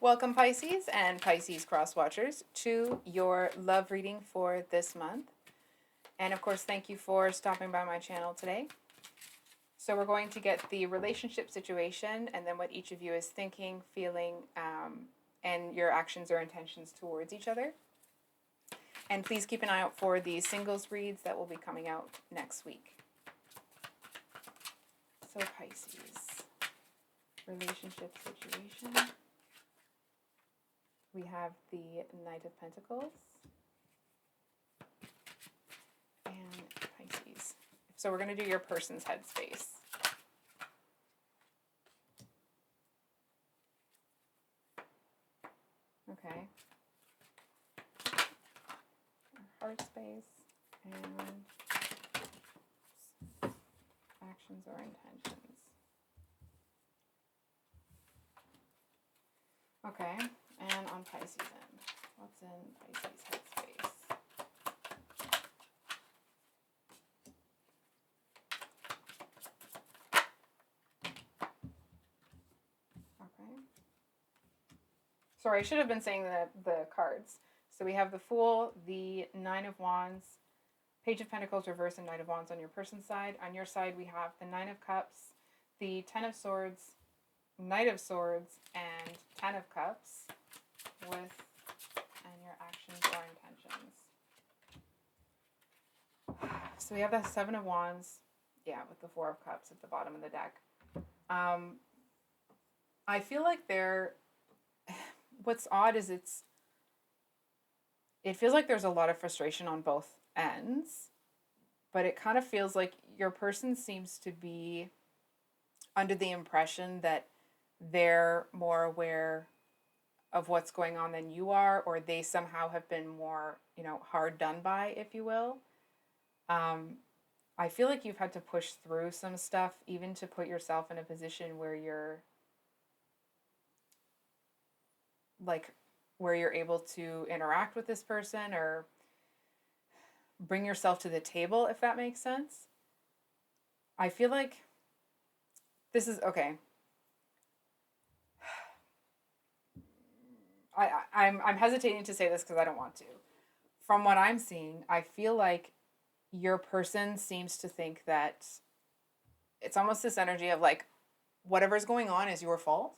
Welcome, Pisces and Pisces cross watchers, to your love reading for this month. And of course, thank you for stopping by my channel today. So we're going to get the relationship situation and then what each of you is thinking, feeling, and your actions or intentions towards each other. And please keep an eye out for the singles reads that will be coming out next week. So Pisces, relationship situation. We have the Knight of Pentacles and Pisces. So we're going to do your person's headspace. Okay. Heart space and actions or intentions. Okay, and on Pisces end, what's in Pisces headspace? Okay. Sorry, I should have been saying the cards. So we have the Fool, the Nine of Wands, Page of Pentacles reverse, and Knight of Wands on your person's side. On your side, we have the Nine of Cups, the Ten of Swords, Knight of Swords, and Ten of Cups with and your actions or intentions. So we have the Seven of Wands, yeah, with the Four of Cups at the bottom of the deck. I feel like what's odd is it feels like there's a lot of frustration on both ends, but it kind of feels like your person seems to be under the impression that they're more aware of what's going on than you are, or they somehow have been more, hard done by, if you will. I feel like you've had to push through some stuff, even to put yourself in a position where you're able to interact with this person or bring yourself to the table, if that makes sense. I feel like this is okay. I'm hesitating to say this because I don't want to. From what I'm seeing, I feel like your person seems to think that it's almost this energy of like, whatever's going on is your fault,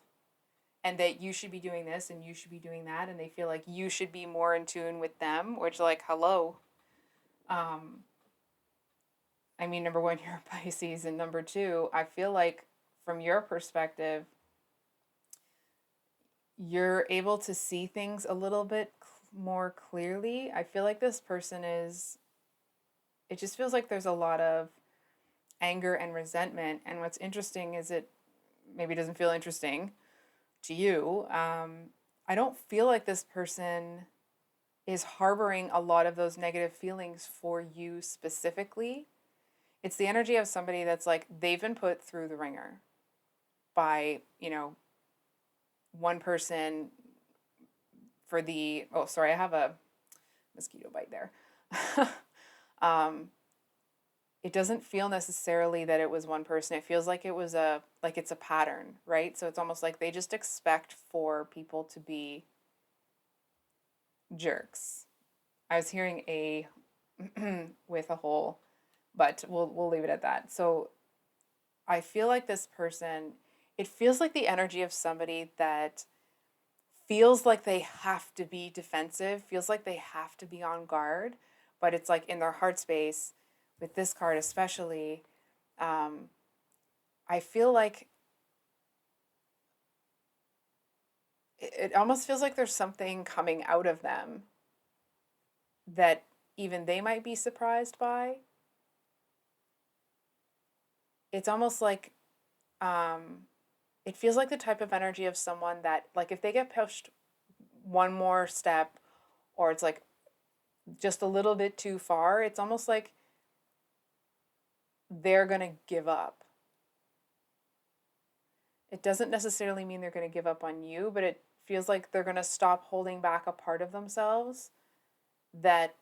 and that you should be doing this and you should be doing that, and they feel like you should be more in tune with them, which, like, hello. I mean, number one, you're a Pisces, and number two, I feel like from your perspective, you're able to see things a little bit more clearly. I feel like this person it just feels like there's a lot of anger and resentment. And what's interesting is it maybe doesn't feel interesting to you. I don't feel like this person is harboring a lot of those negative feelings for you specifically. It's the energy of somebody that's like, they've been put through the ringer by, one person for the, oh, sorry, I have a mosquito bite there. It doesn't feel necessarily that it was one person. It feels like it's a pattern, right? So it's almost like they just expect for people to be jerks. I was hearing a with a hole, but we'll leave it at that. So I feel like this person, it feels like the energy of somebody that feels like they have to be defensive, feels like they have to be on guard, but it's like in their heart space, with this card especially, I feel like it almost feels like there's something coming out of them that even they might be surprised by. It's almost like it feels like the type of energy of someone that, like, if they get pushed one more step, or it's like just a little bit too far, it's almost like they're going to give up. It doesn't necessarily mean they're going to give up on you, but it feels like they're going to stop holding back a part of themselves that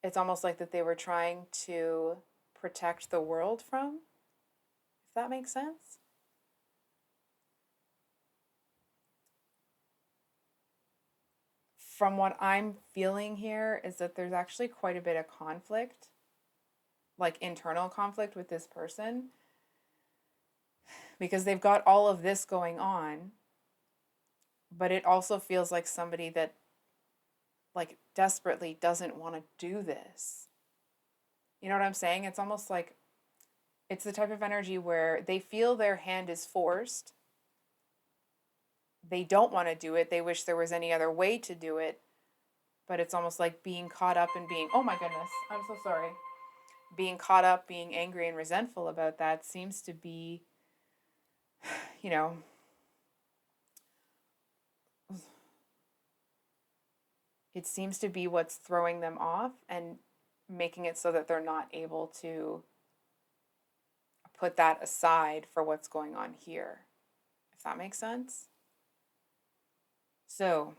it's almost like that they were trying to protect the world from, if that makes sense. from what I'm feeling here is that there's actually quite a bit of conflict, like internal conflict with this person, because they've got all of this going on, but it also feels like somebody that like desperately doesn't want to do this. You know what I'm saying? It's almost like it's the type of energy where they feel their hand is forced. They don't want to do it. They wish there was any other way to do it, but it's almost like being caught up in being, oh my goodness, I'm so sorry. Being caught up, being angry and resentful about that seems to be, you know, it seems to be what's throwing them off and making it so that they're not able to put that aside for what's going on here. If that makes sense. So,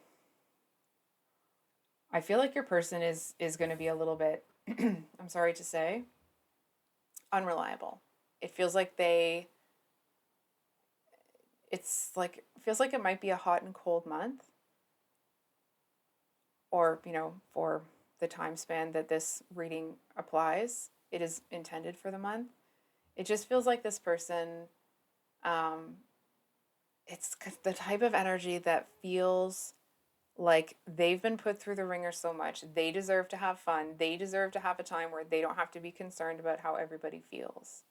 I feel like your person is going to be a little bit I'm sorry to say, unreliable. It feels like it's like it feels like it might be a hot and cold month, or, for the time span that this reading applies, it is intended for the month. It just feels like this person, um, it's the type of energy that feels like they've been put through the ringer so much. They deserve to have fun. They deserve to have a time where they don't have to be concerned about how everybody feels.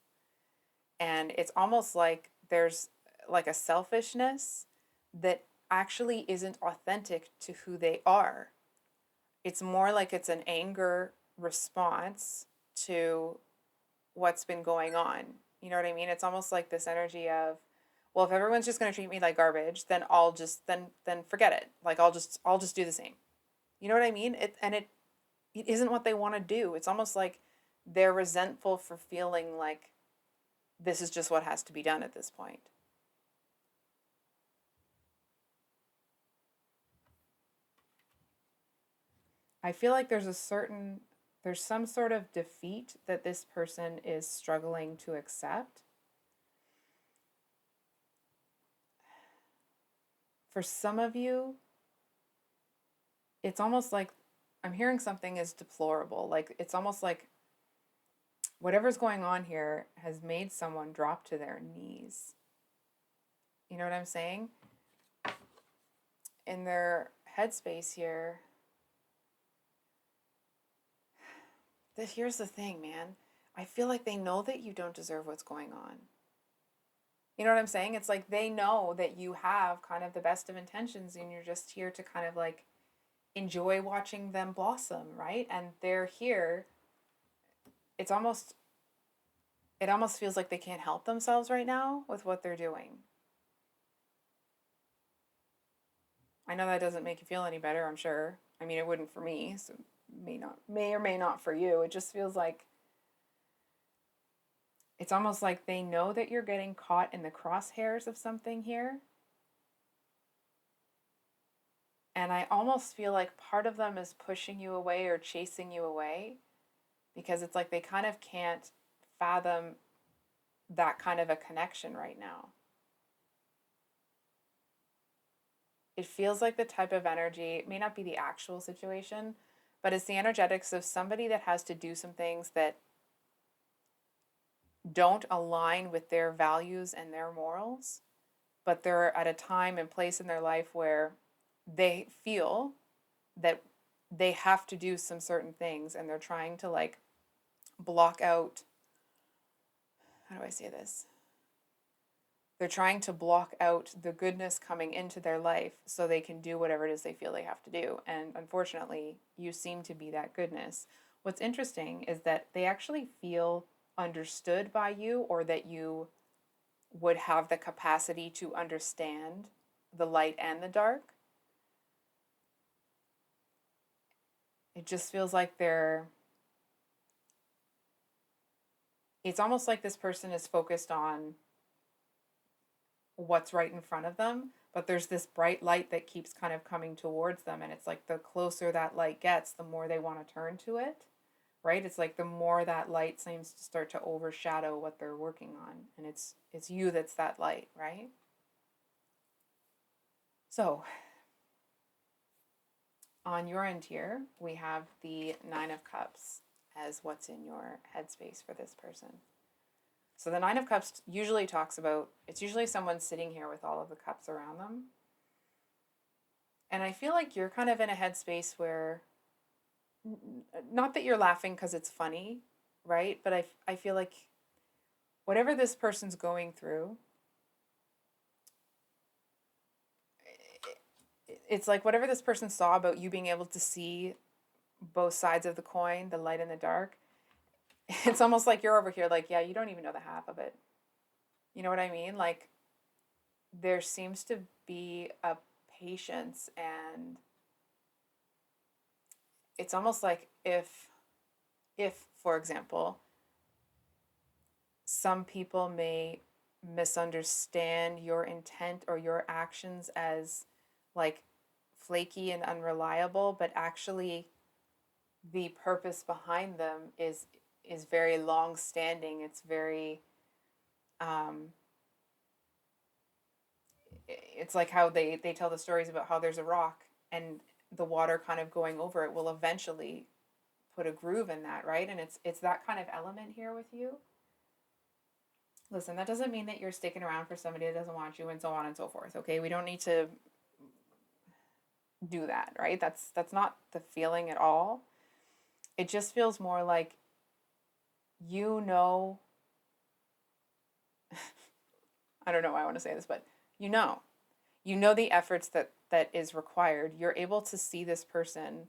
And it's almost like there's like a selfishness that actually isn't authentic to who they are. It's more like it's an anger response to what's been going on. You know what I mean? It's almost like this energy of, well, if everyone's just going to treat me like garbage, then I'll just then forget it. Like I'll just do the same. You know what I mean? It isn't what they want to do. It's almost like they're resentful for feeling like this is just what has to be done at this point. I feel like there's some sort of defeat that this person is struggling to accept. For some of you, it's almost like I'm hearing something is deplorable. Like it's almost like whatever's going on here has made someone drop to their knees. You know what I'm saying? In their headspace here, here's the thing, man. I feel like they know that you don't deserve what's going on. You know what I'm saying? It's like they know that you have kind of the best of intentions and you're just here to kind of like enjoy watching them blossom, right? And they're here. It's almost it almost feels like they can't help themselves right now with what they're doing. I know that doesn't make you feel any better, I'm sure. I mean, it wouldn't for me, so may or may not for you. It just feels like it's almost like they know that you're getting caught in the crosshairs of something here. And I almost feel like part of them is pushing you away or chasing you away because it's like they kind of can't fathom that kind of a connection right now. It feels like the type of energy, it may not be the actual situation, but it's the energetics of somebody that has to do some things that don't align with their values and their morals, but they're at a time and place in their life where they feel that they have to do some certain things and they're trying to like block out, how do I say this? They're trying to block out the goodness coming into their life so they can do whatever it is they feel they have to do. And unfortunately, you seem to be that goodness. What's interesting is that they actually feel understood by you, or that you would have the capacity to understand the light and the dark. It just feels like it's almost like this person is focused on what's right in front of them, but there's this bright light that keeps kind of coming towards them, and it's like the closer that light gets, the more they want to turn to it, right? It's like the more that light seems to start to overshadow what they're working on, and it's you that's that light, right? So On your end here, we have the Nine of Cups as what's in your headspace for this person. So the Nine of Cups usually talks about, it's usually someone sitting here with all of the cups around them. And I feel like you're kind of in a headspace where, not that you're laughing because it's funny, right? But I feel like whatever this person's going through, it's like whatever this person saw about you being able to see both sides of the coin, the light and the dark, it's almost like you're over here like, yeah, you don't even know the half of it. You know what I mean? Like there seems to be a patience, and it's almost like if for example, some people may misunderstand your intent or your actions as like flaky and unreliable, but actually the purpose behind them is very long standing. It's very um it's like how they tell the stories about how there's a rock and the water kind of going over it will eventually put a groove in that, right? And it's that kind of element here with you. Listen, that doesn't mean that you're sticking around for somebody that doesn't want you and so on and so forth, okay? We don't need to do that, right? That's not the feeling at all. It just feels more like you know I don't know why I want to say this, but you know. You know the efforts that is required. You're able to see this person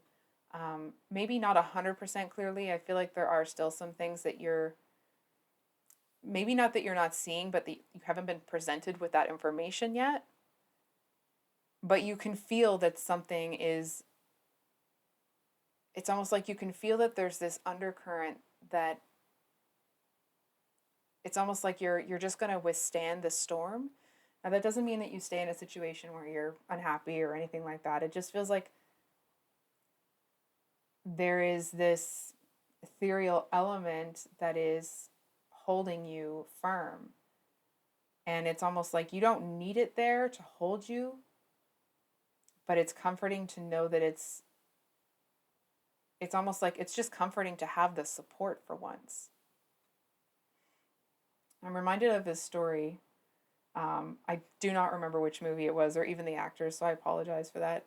maybe not 100% clearly. I feel like there are still some things that you're maybe not that you're not seeing, but that you haven't been presented with that information yet. But you can feel that something is, it's almost like you can feel that there's this undercurrent that it's almost like you're just going to withstand the storm. Now that doesn't mean that you stay in a situation where you're unhappy or anything like that. It just feels like there is this ethereal element that is holding you firm. And it's almost like you don't need it there to hold you, but it's comforting to know that it's almost like it's just comforting to have the support for once. I'm reminded of this story. I do not remember which movie it was or even the actors, so I apologize for that.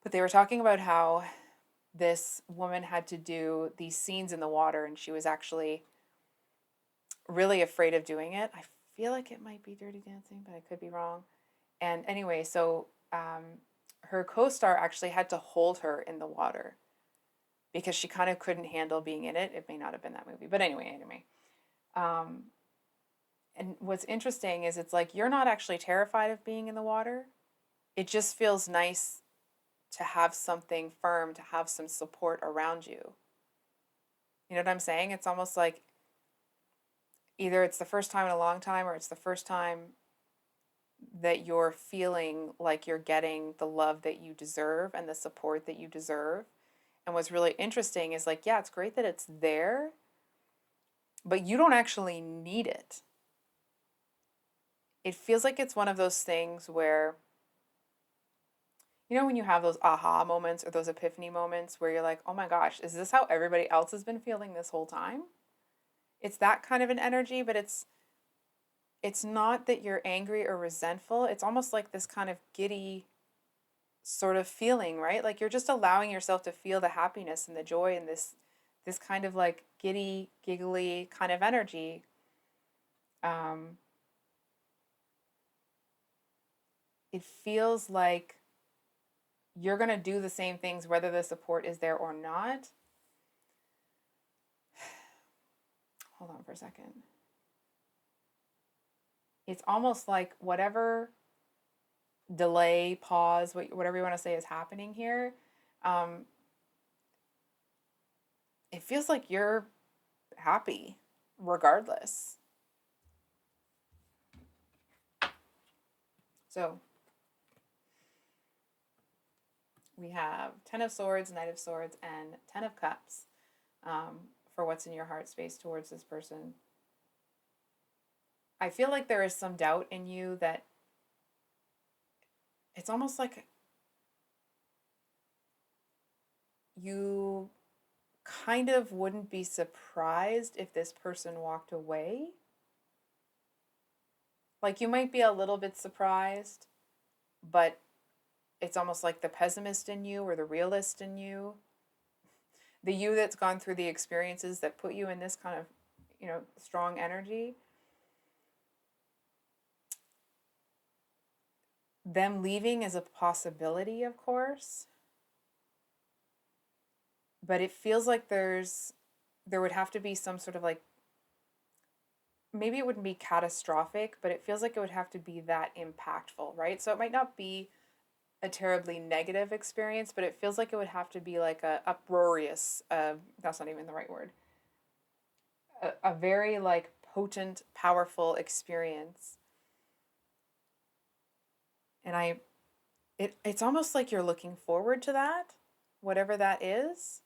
But they were talking about how this woman had to do these scenes in the water, and she was actually really afraid of doing it. I feel like it might be Dirty Dancing, but I could be wrong. And anyway, so her co-star actually had to hold her in the water because she kind of couldn't handle being in it. It may not have been that movie, but anyway. Um, and what's interesting is it's like you're not actually terrified of being in the water. It just feels nice to have something firm, to have some support around you. You know what I'm saying? It's almost like either it's the first time in a long time or it's the first time that you're feeling like you're getting the love that you deserve and the support that you deserve. And what's really interesting is like, yeah, it's great that it's there, but you don't actually need it. It feels like it's one of those things where, you know, when you have those aha moments or those epiphany moments where you're like, oh my gosh, is this how everybody else has been feeling this whole time? It's that kind of an energy, but it's not that you're angry or resentful. It's almost like this kind of giddy sort of feeling, right? Like you're just allowing yourself to feel the happiness and the joy and this kind of like giddy, giggly kind of energy. Um, it feels like you're going to do the same things whether the support is there or not. Hold on for a second. It's almost like whatever delay, pause, whatever you want to say is happening here, um, it feels like you're happy regardless. So we have Ten of Swords, Knight of Swords, and Ten of Cups for what's in your heart space towards this person. I feel like there is some doubt in you that it's almost like you kind of wouldn't be surprised if this person walked away. Like you might be a little bit surprised, but it's almost like the pessimist in you or the realist in you, the you that's gone through the experiences that put you in this kind of, strong energy. Them leaving is a possibility, of course, but it feels like there would have to be some sort of like, maybe it wouldn't be catastrophic, but it feels like it would have to be that impactful, right? So it might not be a terribly negative experience, but it feels like it would have to be like a uproarious, that's not even the right word, a very like potent, powerful experience. And it's almost like you're looking forward to that, whatever that is.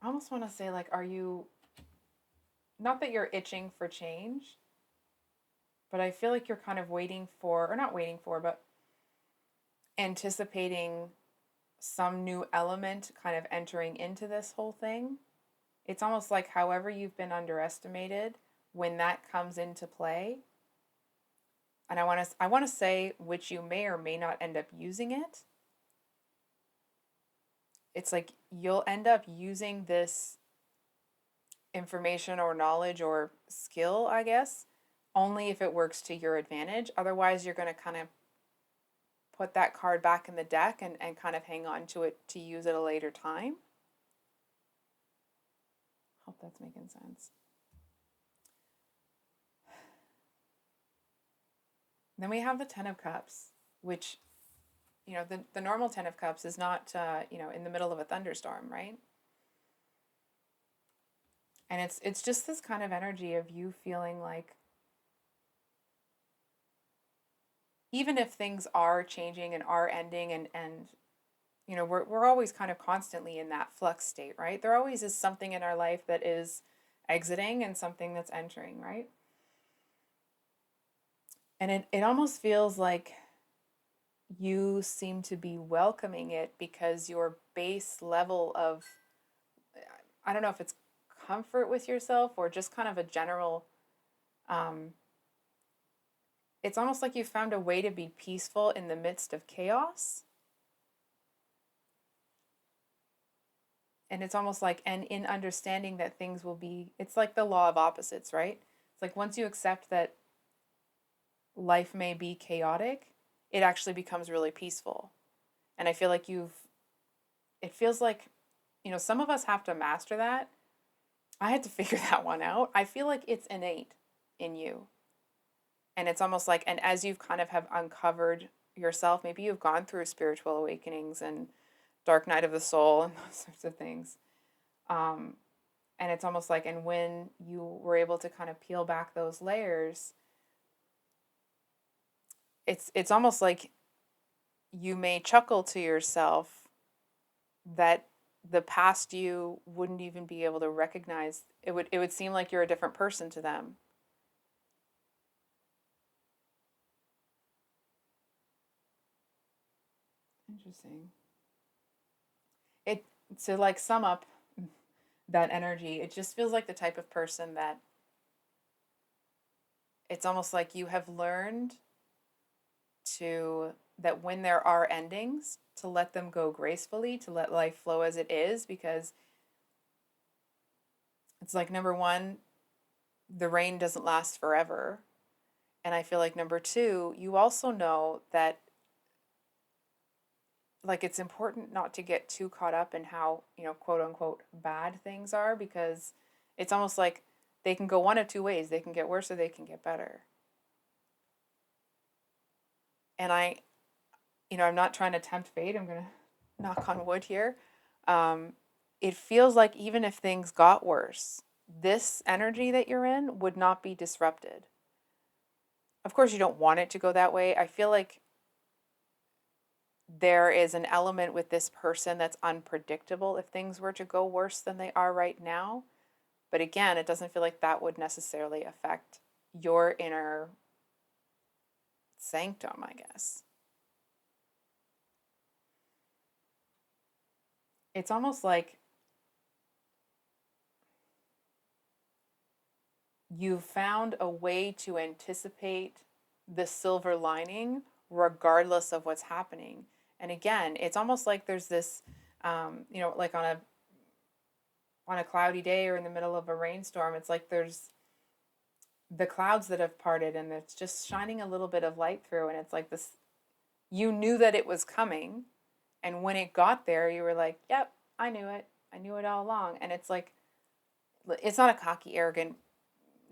I almost want to say, like, are you, not that you're itching for change, but I feel like you're kind of waiting for, or not waiting for, but anticipating some new element kind of entering into this whole thing. It's almost like however you've been underestimated, when that comes into play, and I want to say which you may or may not end up using it. It's like you'll end up using this information or knowledge or skill, I guess, only if it works to your advantage. Otherwise, you're going to kind of put that card back in the deck and kind of hang on to it to use at a later time. Hope that's making sense. Then we have the Ten of Cups, which, the normal Ten of Cups is not, in the middle of a thunderstorm, right? And it's just this kind of energy of you feeling like, even if things are changing and are ending, and we're always kind of constantly in that flux state, right? There always is something in our life that is exiting and something that's entering, right? And it almost feels like you seem to be welcoming it because your base level of, I don't know if it's comfort with yourself or just kind of a general, um, it's almost like you found a way to be peaceful in the midst of chaos. And it's almost like, and in understanding that things will be, it's like the law of opposites, right? It's like once you accept that life may be chaotic, it actually becomes really peaceful. And I feel like it feels like, some of us have to master that. I had to figure that one out. I feel like it's innate in you. And it's almost like, and as you've kind of have uncovered yourself, maybe you've gone through spiritual awakenings and dark night of the soul and those sorts of things. Um, and it's almost like, and when you were able to kind of peel back those layers, it's almost like you may chuckle to yourself that the past you wouldn't even be able to recognize. It would seem like you're a different person to them. Interesting. It To like sum up that energy, it just feels like the type of person that it's almost like you have learned to, that when there are endings, to let them go gracefully, to let life flow as it is, because it's like, number one, the rain doesn't last forever. And I feel like number two, you also know that, like, it's important not to get too caught up in how, quote unquote bad things are, because it's almost like they can go one of two ways. They can get worse or they can get better. And I'm not trying to tempt fate. I'm going to knock on wood here. Um, it feels like even if things got worse, this energy that you're in would not be disrupted. Of course, you don't want it to go that way. I feel like there is an element with this person that's unpredictable if things were to go worse than they are right now. But again, it doesn't feel like that would necessarily affect your inner sanctum, I guess. it's almost like you've found a way to anticipate the silver lining regardless of what's happening. And again, it's almost like there's this, like on a cloudy day or in the middle of a rainstorm, it's like there's the clouds that have parted and it's just shining a little bit of light through, and it's like this, you knew that it was coming, and when it got there you were like, yep, I knew it all along. And it's like, it's not a cocky, arrogant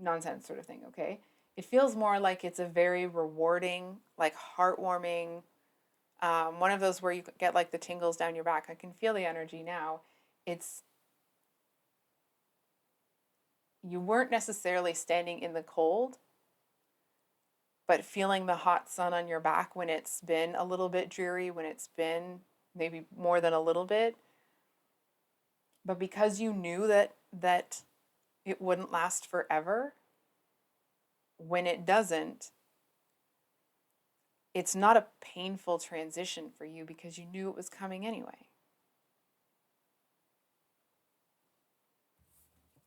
nonsense sort of thing, okay? It feels more like it's a very rewarding, like heartwarming, one of those where you get like the tingles down your back. I can feel the energy now. It's, you weren't necessarily standing in the cold, but feeling the hot sun on your back when it's been a little bit dreary, when it's been maybe more than a little bit. But because you knew that it wouldn't last forever, when it doesn't, it's not a painful transition for you because you knew it was coming anyway.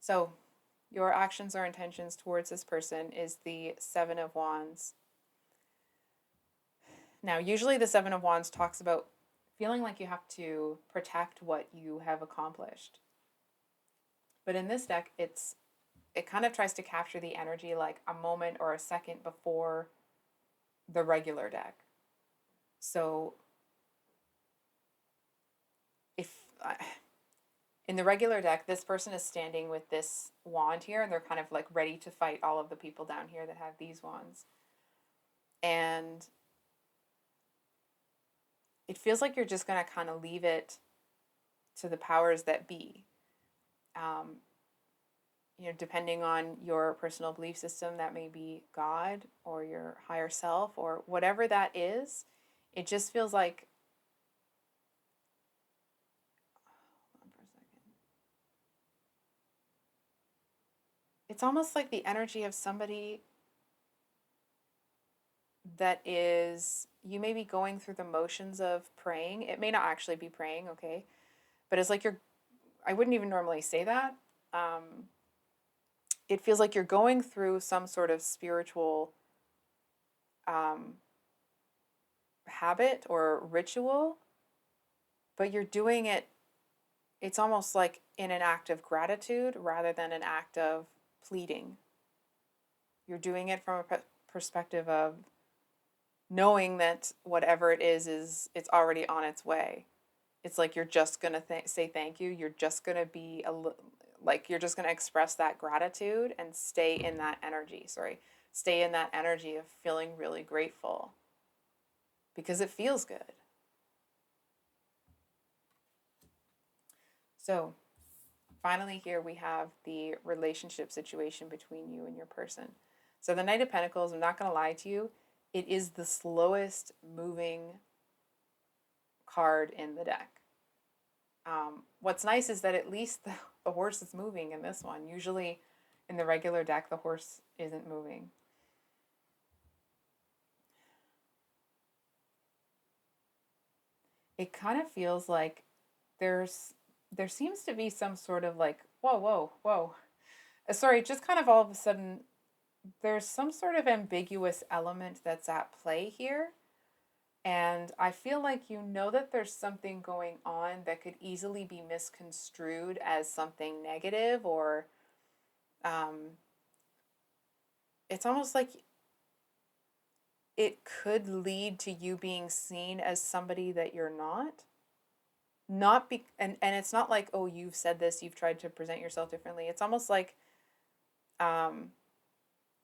So, your actions or intentions towards this person is the Seven of Wands. Now, usually the Seven of Wands talks about feeling like you have to protect what you have accomplished. But in this deck, it kind of tries to capture the energy like a moment or a second before the regular deck. So if in the regular deck, this person is standing with this wand here, and they're kind of like ready to fight all of the people down here that have these wands. And it feels like you're just going to kind of leave it to the powers that be. Um, depending on your personal belief system, that may be God or your higher self or whatever that is. It just feels like, hold on for a second. It's almost like the energy of somebody that is, you may be going through the motions of praying. It may not actually be praying, okay? But it's like I wouldn't even normally say that. It feels like you're going through some sort of spiritual um, habit or ritual, but you're doing it, it's almost like in an act of gratitude rather than an act of pleading. You're doing it from a perspective of knowing that whatever it is it's already on its way. It's like you're just going to say thank you. You're just going to be like you're just going to express that gratitude and stay in that energy. Stay in that energy of feeling really grateful because it feels good. So, finally here we have the relationship situation between you and your person. So, the Knight of Pentacles, I'm not going to lie to you, it is the slowest moving card in the deck. What's nice is that at least the horse is moving in this one. Usually in the regular deck, the horse isn't moving. It kind of feels like there seems to be some sort of like, whoa, whoa, whoa. Sorry, just kind of all of a sudden, there's some sort of ambiguous element that's at play here. And I feel like you know that there's something going on that could easily be misconstrued as something negative, or it's almost like it could lead to you being seen as somebody that you're not. Not be and it's not like, oh, you've said this, you've tried to present yourself differently. It's almost like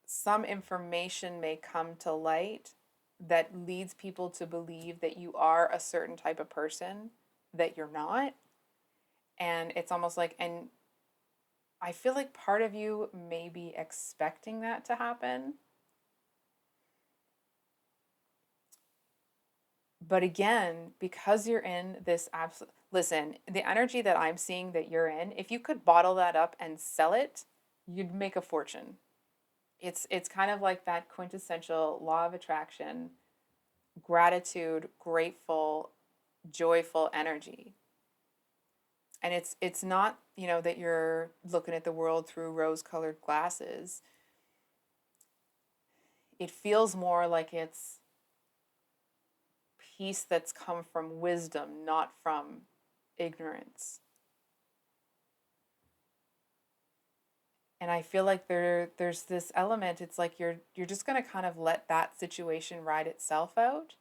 some information may come to light that leads people to believe that you are a certain type of person that you're not. And it's almost like, and I feel like part of you may be expecting that to happen. But again, because you're in this absolute, listen, the energy that I'm seeing that you're in, if you could bottle that up and sell it, you'd make a fortune. It's kind of like that quintessential law of attraction, gratitude, grateful, joyful energy. And it's not, that you're looking at the world through rose-colored glasses. It feels more like it's peace that's come from wisdom, not from ignorance. And I feel like there's this element, it's like you're just going to kind of let that situation ride itself out.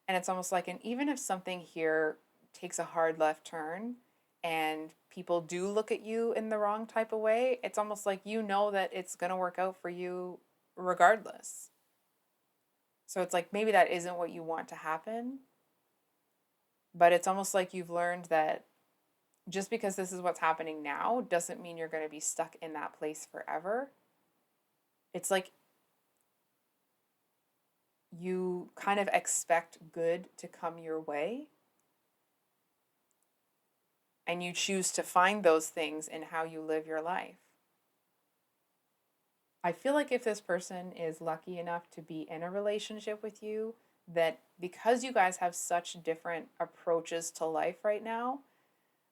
And it's almost like, and even if something here takes a hard left turn and people do look at you in the wrong type of way, it's almost like that it's going to work out for you regardless. So it's like maybe that isn't what you want to happen, but it's almost like you've learned that just because this is what's happening now doesn't mean you're going to be stuck in that place forever. It's like you kind of expect good to come your way, and you choose to find those things in how you live your life. I feel like if this person is lucky enough to be in a relationship with you, that because you guys have such different approaches to life right now,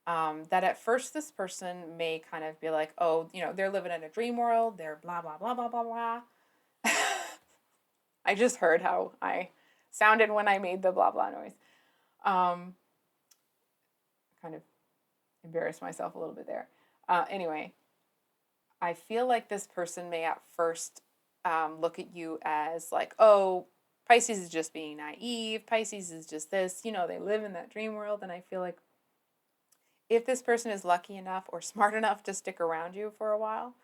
that at first this person may kind of be like, oh, they're living in a dream world, they're blah, blah, blah, blah, blah, blah. I just heard how I sounded when I made the blah, blah noise. Um, Kind of embarrassed myself a little bit there. Anyway, I feel like this person may at first look at you as like, oh, Pisces is just being naive. Pisces is just this, they live in that dream world. And I feel like if this person is lucky enough or smart enough to stick around you for a while,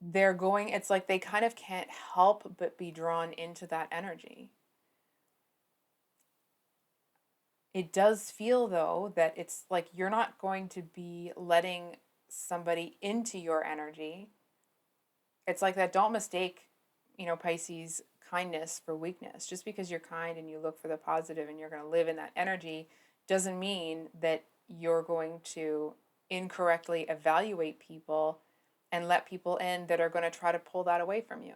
it's like they kind of can't help but be drawn into that energy. It does feel, though, that it's like you're not going to be letting somebody into your energy. It's like that. Don't mistake, Pisces kindness for weakness. Just because you're kind and you look for the positive and you're going to live in that energy doesn't mean that you're going to incorrectly evaluate people and let people in that are going to try to pull that away from you.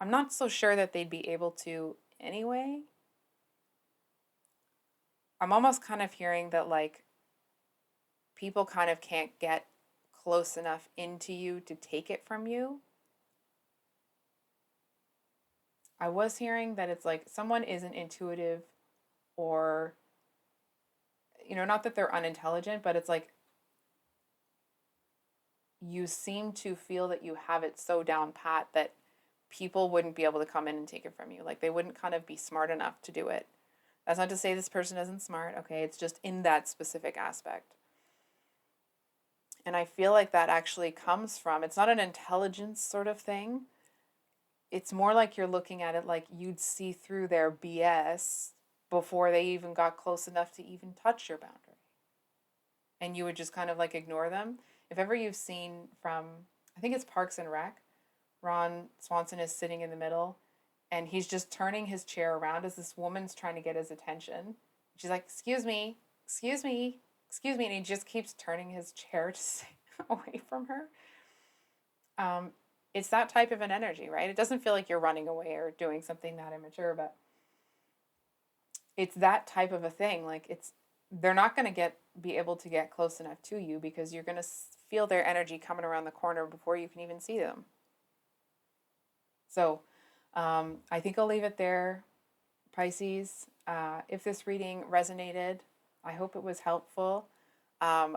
I'm not so sure that they'd be able to anyway. I'm almost kind of hearing that, like, people kind of can't get close enough into you to take it from you. I was hearing that it's like someone isn't intuitive, or, not that they're unintelligent, but it's like you seem to feel that you have it so down pat that people wouldn't be able to come in and take it from you. Like they wouldn't kind of be smart enough to do it. That's not to say this person isn't smart, okay? It's just in that specific aspect. And I feel like that actually comes from, it's not an intelligence sort of thing. It's more like you're looking at it like you'd see through their BS before they even got close enough to even touch your boundary. And you would just kind of like ignore them. If ever you've seen from, I think it's Parks and Rec, Ron Swanson is sitting in the middle and he's just turning his chair around as this woman's trying to get his attention. She's like, excuse me, excuse me, excuse me. And he just keeps turning his chair to stay away from her. It's that type of an energy, right? It doesn't feel like you're running away or doing something that immature, but it's that type of a thing. Like they're not going to be able to get close enough to you because you're going to feel their energy coming around the corner before you can even see them. So I think I'll leave it there, Pisces. If this reading resonated, I hope it was helpful.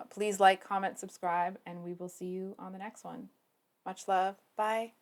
Please like, comment, subscribe, and we will see you on the next one. Much love. Bye.